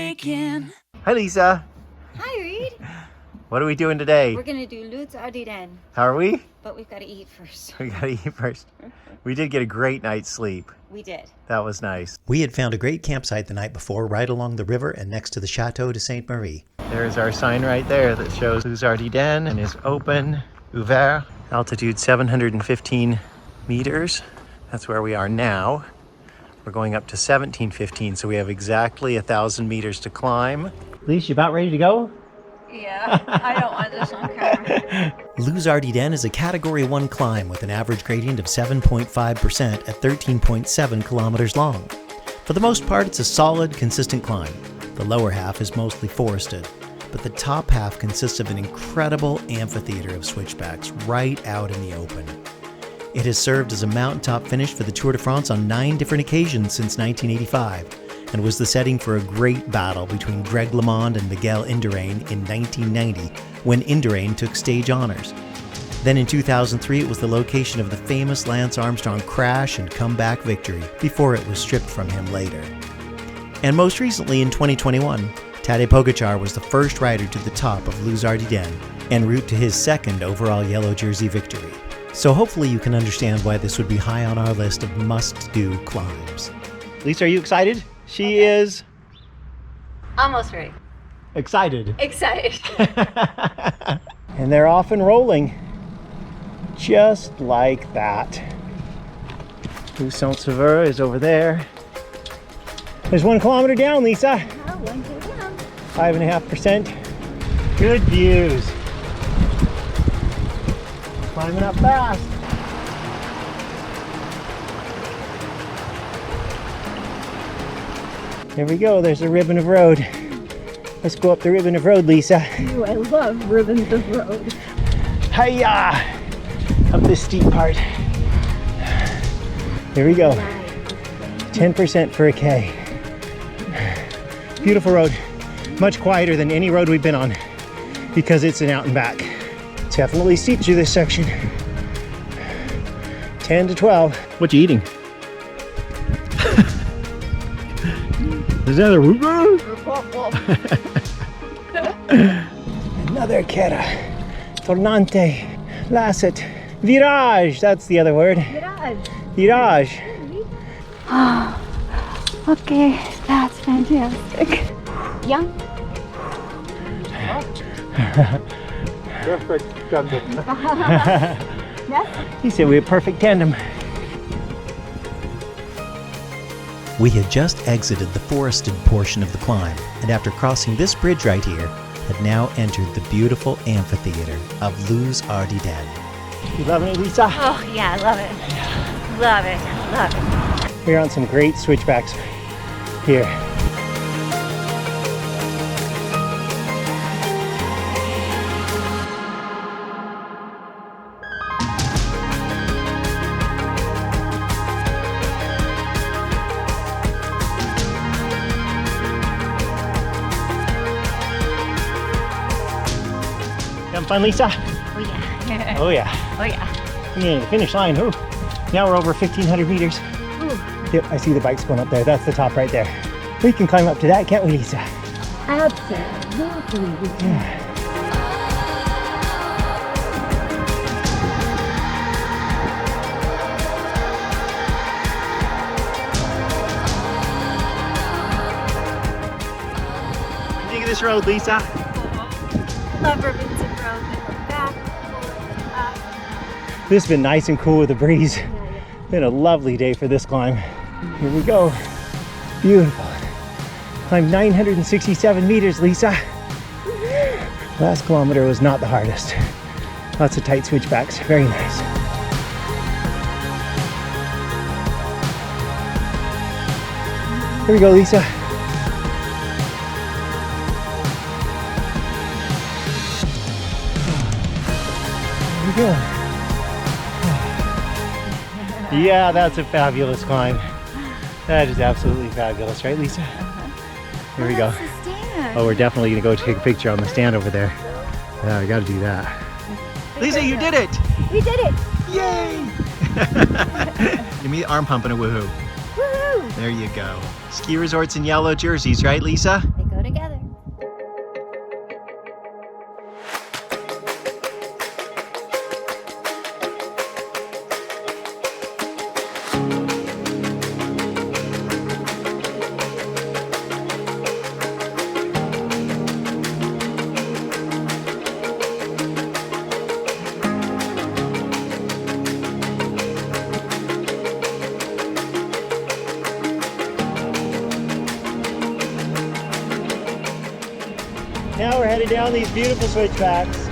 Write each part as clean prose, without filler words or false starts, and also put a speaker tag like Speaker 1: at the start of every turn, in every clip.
Speaker 1: breaking.
Speaker 2: Hi, Lisa.
Speaker 3: Hi, Reed.
Speaker 2: What are we doing today?
Speaker 3: We're gonna do Luz-Ardiden,
Speaker 2: How are we?
Speaker 3: but we've got to eat first.
Speaker 2: We gotta eat first. We did get a great night's sleep.
Speaker 3: We did.
Speaker 2: That was nice.
Speaker 4: We had found a great campsite the night before right along the river and next to the Chateau de Sainte Marie.
Speaker 2: There's our sign right there that shows Luz-Ardiden and is open, ouvert. Altitude 715 meters. That's where we are now. We're going up to 1715, so we have exactly 1,000 meters to climb. Lisa, you about ready to go?
Speaker 3: Yeah, I don't want this on camera.
Speaker 4: Luz-Ardiden is a Category 1 climb with an average gradient of 7.5% at 13.7 kilometers long. For the most part, it's a solid, consistent climb. The lower half is mostly forested, but the top half consists of an incredible amphitheater of switchbacks right out in the open. It has served as a mountaintop finish for the Tour de France on 9 different occasions since 1985, and was the setting for a great battle between Greg LeMond and Miguel Indurain in 1990, when Indurain took stage honors. Then in 2003, it was the location of the famous Lance Armstrong crash and comeback victory, before it was stripped from him later. And most recently in 2021, Tadej Pogačar was the first rider to the top of Luz-Ardiden, en route to his second overall yellow jersey victory. So hopefully you can understand why this would be high on our list of must-do climbs.
Speaker 2: Lisa, are you excited? She is
Speaker 3: Almost ready.
Speaker 2: excited.
Speaker 3: Excited.
Speaker 2: And they're off and rolling. Just like that. Luz-Saint-Sauveur is over there. There's 1 kilometer down, Lisa. 5.5%. Good views. Climbing up fast. There we go, there's a ribbon of road. Let's go up the ribbon of road, Lisa.
Speaker 3: Ooh, I love ribbons of road.
Speaker 2: Hiya! Up this steep part. Here we go. 10% for a K. Beautiful road. Much quieter than any road we've been on because it's an out and back. It's definitely steep through this section. 10 to 12. What you eating? Is that a another Kera. Tornante. Lasset. Virage. That's the other word. Virage.
Speaker 3: Okay, that's fantastic. Yeah.
Speaker 2: Perfect tandem. He said we had perfect tandem.
Speaker 4: We had just exited the forested portion of the climb, and after crossing this bridge right here, had now entered the beautiful amphitheater of Luz-Ardiden.
Speaker 2: You loving it, Lisa?
Speaker 3: Oh, yeah, I love it. Love it. Love it.
Speaker 2: We're on some great switchbacks here. Having fun, Lisa?
Speaker 3: Oh, yeah.
Speaker 2: Oh yeah.
Speaker 3: Oh, yeah.
Speaker 2: Yeah, the finish line. Ooh. Now we're over 1,500 meters.
Speaker 3: Ooh.
Speaker 2: Yep, I see the bikes going up there. That's the top right there. We can climb up to that, can't we, Lisa?
Speaker 3: Absolutely.
Speaker 2: Yeah. What do you think of this road, Lisa?
Speaker 3: Love ribbons of road. They go back, forth, up.
Speaker 2: This has been nice and cool with the breeze. Been a lovely day for this climb. Here we go. Beautiful. Climbed 967 meters, Lisa. Last kilometer was not the hardest. Lots of tight switchbacks. Very nice. Here we go, Lisa. Here we go. Yeah, that's a fabulous climb. That is absolutely fabulous, right, Lisa? Here we go. Oh, we're definitely gonna go take a picture on the stand over there. Yeah, we gotta do that. Lisa, you did it!
Speaker 3: We did it!
Speaker 2: Yay! Give me the arm pump and a woohoo.
Speaker 3: Woohoo!
Speaker 2: There you go. Ski resorts in yellow jerseys, right, Lisa?
Speaker 3: They go
Speaker 2: now we're headed down these beautiful switchbacks.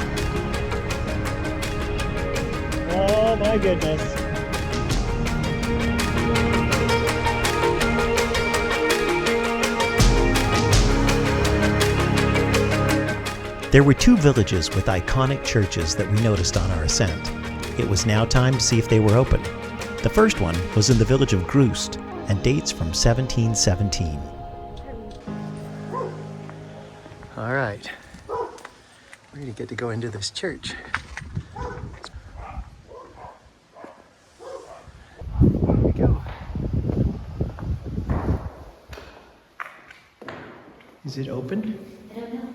Speaker 2: Oh my goodness.
Speaker 4: There were two villages with iconic churches that we noticed on our ascent. It was now time to see if they were open. The first one was in the village of Groost and dates from 1717.
Speaker 2: All right, we're gonna get to go into this church. Here we go. Is it open?
Speaker 3: I don't know.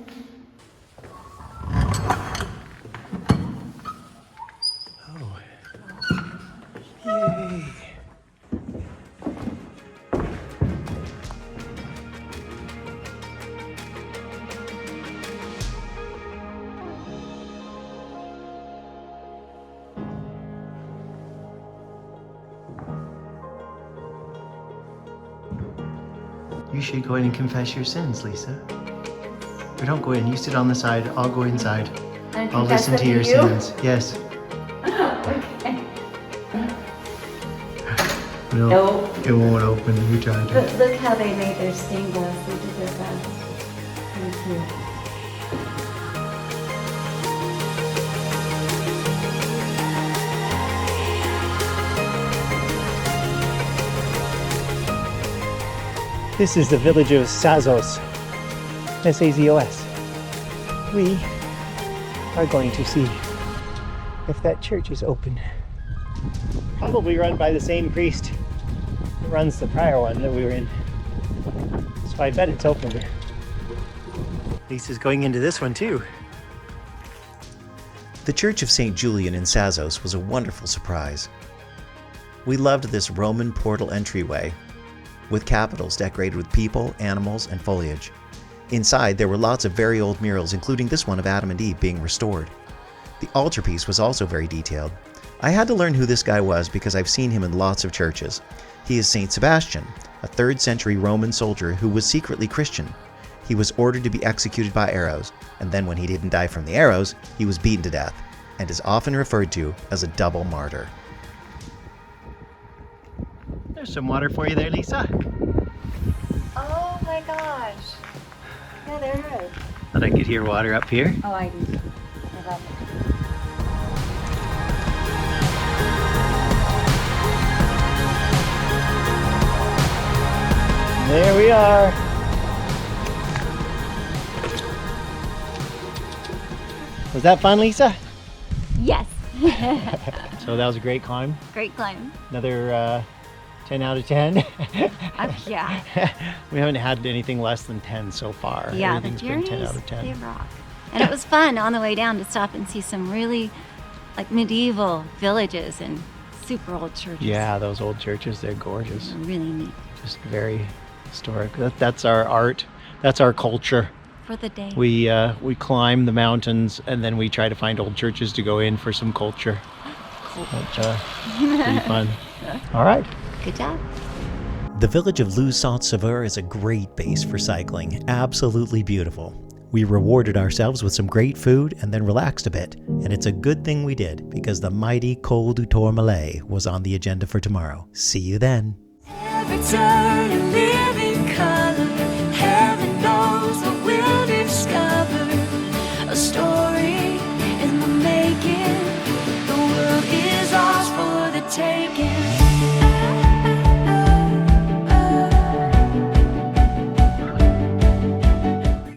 Speaker 2: Yay! You should go in and confess your sins, Lisa. Or don't go in. You sit on the side. I'll go inside. I'll listen to your sins. Yes.
Speaker 3: Okay.
Speaker 2: No,
Speaker 3: Nope.
Speaker 2: it won't open. You tried to.
Speaker 3: Look how they made their stained glass. They did their best. Thank you. This is the village of Sazos. S-A-Z-O-S. We are going to see if that church is open. Probably run by the same priest that runs the prior one that we were in. So I bet it's open. Lisa's going into this one too.
Speaker 4: The Church of St. Julian in Sazos was a wonderful surprise. We loved this Roman portal entryway, with capitals decorated with people, animals, and foliage. Inside, there were lots of very old murals, including this one of Adam and Eve being restored. The altarpiece was also very detailed. I had to learn who this guy was because I've seen him in lots of churches. He is Saint Sebastian, a 3rd century Roman soldier who was secretly Christian. He was ordered to be executed by arrows, and then when he didn't die from the arrows, he was beaten to death, and is often referred to as a double martyr.
Speaker 2: There's some water for you there, Lisa.
Speaker 3: Oh my gosh. Yeah, there is.
Speaker 2: Thought I could hear water up here.
Speaker 3: Oh, I do. I love it.
Speaker 2: There we are. Was that fun, Lisa?
Speaker 3: Yes.
Speaker 2: So that was a great climb.
Speaker 3: Great climb.
Speaker 2: Another 10 out of 10.
Speaker 3: Yeah.
Speaker 2: We haven't had anything less than 10 so far.
Speaker 3: Yeah, the
Speaker 2: Everything's been 10
Speaker 3: Pyrenees,
Speaker 2: out of 10.
Speaker 3: they rock. And it was fun on the way down to stop and see some really like medieval villages and super old churches.
Speaker 2: Yeah, those old churches, they're gorgeous.
Speaker 3: Really neat.
Speaker 2: Just very historic. That's our art. That's our culture.
Speaker 3: For the day.
Speaker 2: We climb the mountains and then we try to find old churches to go in for some culture.
Speaker 3: Cool.
Speaker 2: But, pretty fun. All right.
Speaker 3: Good job.
Speaker 4: The village of Luz-Saint-Sauveur is a great base for cycling, absolutely beautiful. We rewarded ourselves with some great food and then relaxed a bit, and it's a good thing we did because the mighty Col du Tourmalet was on the agenda for tomorrow. See you then.
Speaker 1: Every turn you live